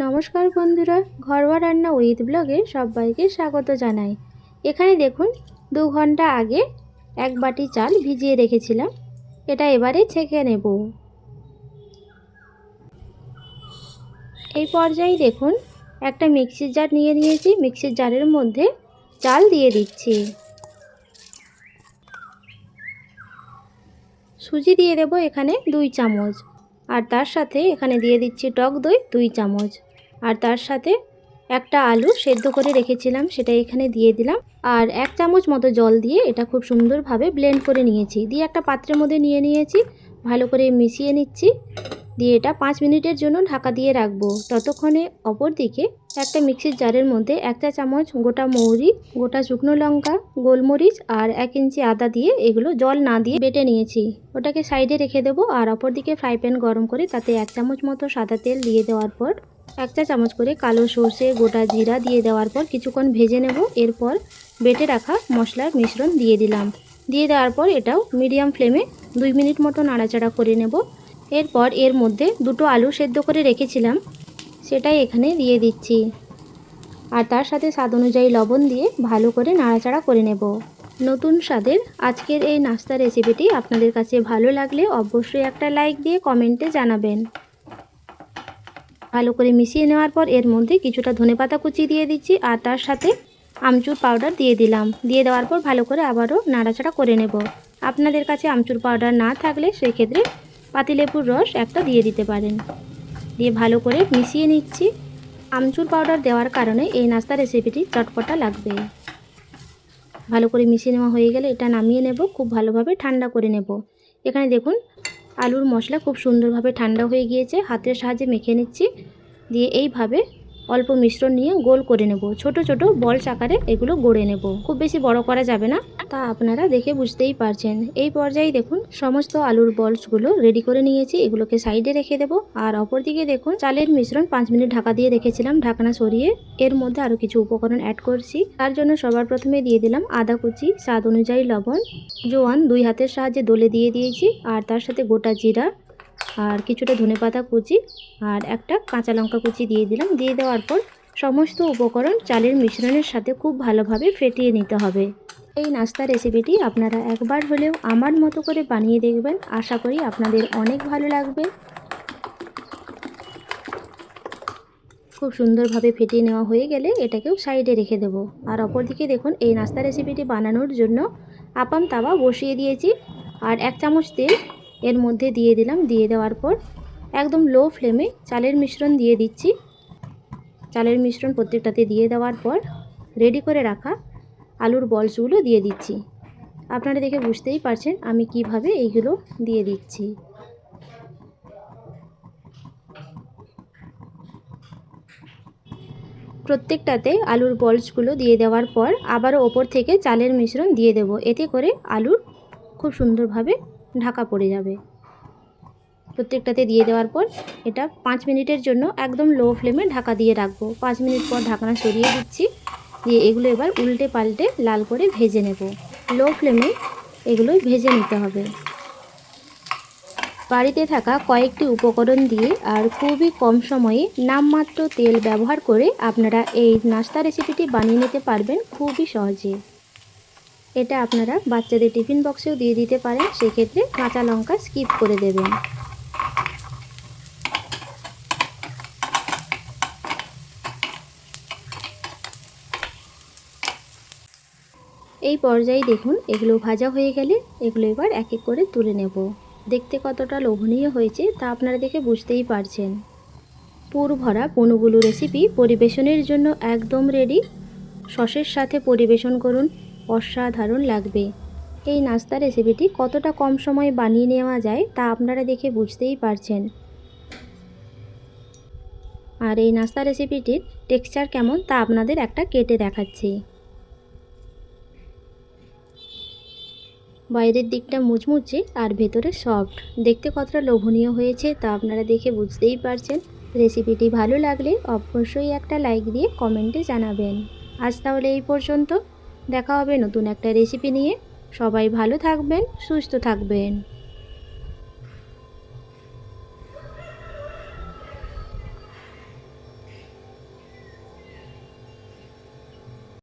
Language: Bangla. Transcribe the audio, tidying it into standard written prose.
নমস্কার বন্ধুরা, ঘরোয়া রান্না উইথ ব্লগে সবাইকে স্বাগত জানাই। এখানে দেখুন 2 ঘন্টা আগে 1 বাটি চাল ভিজিয়ে রেখেছিলাম। এটা এবারে ছেঁকে নেব। এই পর্যায়ে দেখুন একটা মিক্সির জার নিয়ে নিয়েছি। মিক্সির জারের মধ্যে চাল দিয়ে দিচ্ছি। সুজি দিয়ে দেব এখানে 2 চামচ, আর তার সাথে এখানে দিয়ে দিচ্ছি টক দই 2 চামচ, আর তার সাথে একটা আলু সেদ্ধ করে রেখেছিলাম সেটা এখানে দিয়ে দিলাম, আর 1 চামচ মতো জল দিয়ে এটা খুব সুন্দরভাবে ব্লেন্ড করে নিয়েছি। দিয়ে একটা পাত্রের মধ্যে নিয়ে নিয়েছি, ভালো করে মিশিয়ে নিচ্ছি। দিয়ে এটা 5 মিনিটের জন্য ঢাকা দিয়ে রাখবো। ততক্ষণে অপর দিকে একটা মিক্সির জারের মধ্যে 1 চা চামচ গোটা মৌরি, গোটা শুকনো লঙ্কা, গোলমরিচ আর 1 ইঞ্চি আদা দিয়ে এগুলো জল না দিয়ে বেটে নিয়েছি। ওটাকে সাইডে রেখে দেবো। আর অপর দিকে ফ্রাই প্যান গরম করে তাতে 1 চামচ মতো সাদা তেল দিয়ে দেওয়ার পর 1 চা চামচ করে কালো সর্ষে, গোটা জিরা দিয়ে দেওয়ার পর কিছুক্ষণ ভেজে নেব। এরপর বেটে রাখা মশলার মিশ্রণ দিয়ে দিলাম। দিয়ে দেওয়ার পর এটাও মিডিয়াম ফ্লেমে 2 মিনিট মতো নাড়াচাড়া করে নেব। এরপর এর মধ্যে 2টো আলু সেদ্ধ করে রেখেছিলাম সেটাই এখানে দিয়ে দিচ্ছি, আর তার সাথে স্বাদ অনুযায়ী লবণ দিয়ে ভালো করে নাড়াচাড়া করে নেব। নতুন স্বাদের আজকের এই নাস্তা রেসিপিটি আপনাদের কাছে ভালো লাগলে অবশ্যই একটা লাইক দিয়ে কমেন্টে জানাবেন। ভালো করে মিশিয়ে নেওয়ার পর এর মধ্যে কিছুটা ধনেপাতা কুচি দিয়ে দিচ্ছি, আর তার সাথে আমচুর পাউডার দিয়ে দিলাম। দিয়ে দেওয়ার পর ভালো করে আবারও নাড়াচাড়া করে নেব। আপনাদের কাছে আমচুর পাউডার না থাকলে সেক্ষেত্রে পাতিলেবুর রস একটা দিয়ে দিতে পারেন। দিয়ে ভালো করে মিশিয়ে নিচ্ছি। আমচুর পাউডার দেওয়ার কারণে এই নাস্তা রেসিপিটি চটপটা লাগবে। ভালো করে মিশিয়ে নেওয়া হয়ে গেলে এটা নামিয়ে নেব, খুব ভালোভাবে ঠান্ডা করে নেব। এখানে দেখুন আলুর মশলা খুব সুন্দরভাবে ঠান্ডা হয়ে গিয়েছে। হাতের সাহায্যে মেখে নিচ্ছি। দিয়ে এইভাবে অল্প মিশ্রণ নিয়ে গোল করে নেব। ছোট ছোট বলস আকারে এগুলো গড়ে নেব, খুব বেশি বড় করা যাবে না, তা আপনারা দেখে বুঝতেই পারছেন। এই পর্যায়ে দেখুন সমস্ত আলুর বলসগুলো রেডি করে নিয়েছি, এগুলোকে সাইডে রেখে দেব। আর অপর দিকে দেখুন চালের মিশ্রণ 5 মিনিট ঢাকা দিয়ে রেখেছিলাম। ঢাকনা সরিয়ে এর মধ্যে আরও কিছু উপকরণ অ্যাড করছি। তার জন্য সবার প্রথমে দিয়ে দিলাম আদা কুচি, স্বাদ অনুযায়ী লবণ, জোয়ান 2 হাতের সাহায্যে দলে দিয়ে দিয়েছি, আর তার সাথে গোটা জিরা আর কিছুটা ধনেপাতা কুচি আর একটা কাঁচা লঙ্কা কুচি দিয়ে দিলাম। দিয়ে দেওয়ার পর সমস্ত উপকরণ চালের মিশ্রণের সাথে খুব ভালোভাবে ফেটিয়ে নিতে হবে। এই নাস্তা রেসিপিটি আপনারা একবার হলেও আমার মতো করে বানিয়ে দেখবেন, আশা করি আপনাদের অনেক ভালো লাগবে। খুব সুন্দরভাবে ফেটিয়ে নেওয়া হয়ে গেলে এটাকেও সাইডে রেখে দেব। আর অপরদিকে দেখুন এই নাস্তা রেসিপিটি বানানোর জন্য আপাম তাওয়া বসিয়ে দিয়েছি, আর 1 চামচ তেল এর মধ্যে দিয়ে দিলাম। দিয়ে দেওয়ার পর একদম লো ফ্লেমে চালের মিশ্রণ দিয়ে দিচ্ছি। চালের মিশ্রণ প্রত্যেকটাতে দিয়ে দেওয়ার পর রেডি করে রাখা আলুর বলসগুলো দিয়ে দিচ্ছি। আপনারা দেখে বুঝতেই পারছেন আমি কিভাবে এইগুলো দিয়ে দিচ্ছি। প্রত্যেকটাতে আলুর বলসগুলো দিয়ে দেওয়ার পর আবারও ওপর থেকে চালের মিশ্রণ দিয়ে দেব। এতে করে আলুর খুব সুন্দরভাবে ঢাকা পড়ে যাবে। প্রত্যেকটাতে দিয়ে দেওয়ার পর এটা 5 মিনিটের জন্য একদম লো ফ্লেমে ঢাকা দিয়ে রাখবো। 5 মিনিট পর ঢাকনা সরিয়ে দিচ্ছি। দিয়ে এগুলো এবার উল্টে পাল্টে লাল করে ভেজে নেব। লো ফ্লেমে এগুলো ভেজে নিতে হবে। বাড়িতে থাকা কয়েকটি উপকরণ দিয়ে আর খুবই কম সময়ে নামমাত্র তেল ব্যবহার করে আপনারা এই নাস্তা রেসিপিটি বানিয়ে নিতে পারবেন খুবই সহজে। এটা আপনারা বাচ্চাদের টিফিন বক্সেও দিয়ে দিতে পারেন, সেক্ষেত্রে কাঁচা লঙ্কা স্কিপ করে দেবেন। এই পর্যায়ে দেখুন এগুলো ভাজা হয়ে গেলে এগুলো এবার এক এক করে তুলে নেব। দেখতে কতটা লোভনীয় হয়েছে তা আপনারা দেখে বুঝতেই পারছেন। পুর ভরা পনুগুলো রেসিপি পরিবেশনের জন্য একদম রেডি। সসের সাথে পরিবেশন করুন, অসাধারণ লাগবে। এই নাস্তা রেসিপিটি কতটা কম সময়ে বানিয়ে নেওয়া যায় তা আপনারা দেখে বুঝতেই পারছেন। আর এই নাস্তা রেসিপিটির টেক্সচার কেমন তা আপনাদের একটা কেটে দেখাচ্ছি। বাইরের দিকটা মুচমুচে আর ভেতরে সফট, দেখতে কতটা লোভনীয় হয়েছে তা আপনারা দেখে বুঝতেই পারছেন। রেসিপিটি ভালো লাগলে অবশ্যই একটা লাইক দিয়ে কমেন্টে জানাবেন। আজ তাহলে এই পর্যন্ত, দেখা হবে নতুন একটা রেসিপি নিয়ে। সবাই ভালো থাকবেন, সুস্থ থাকবেন।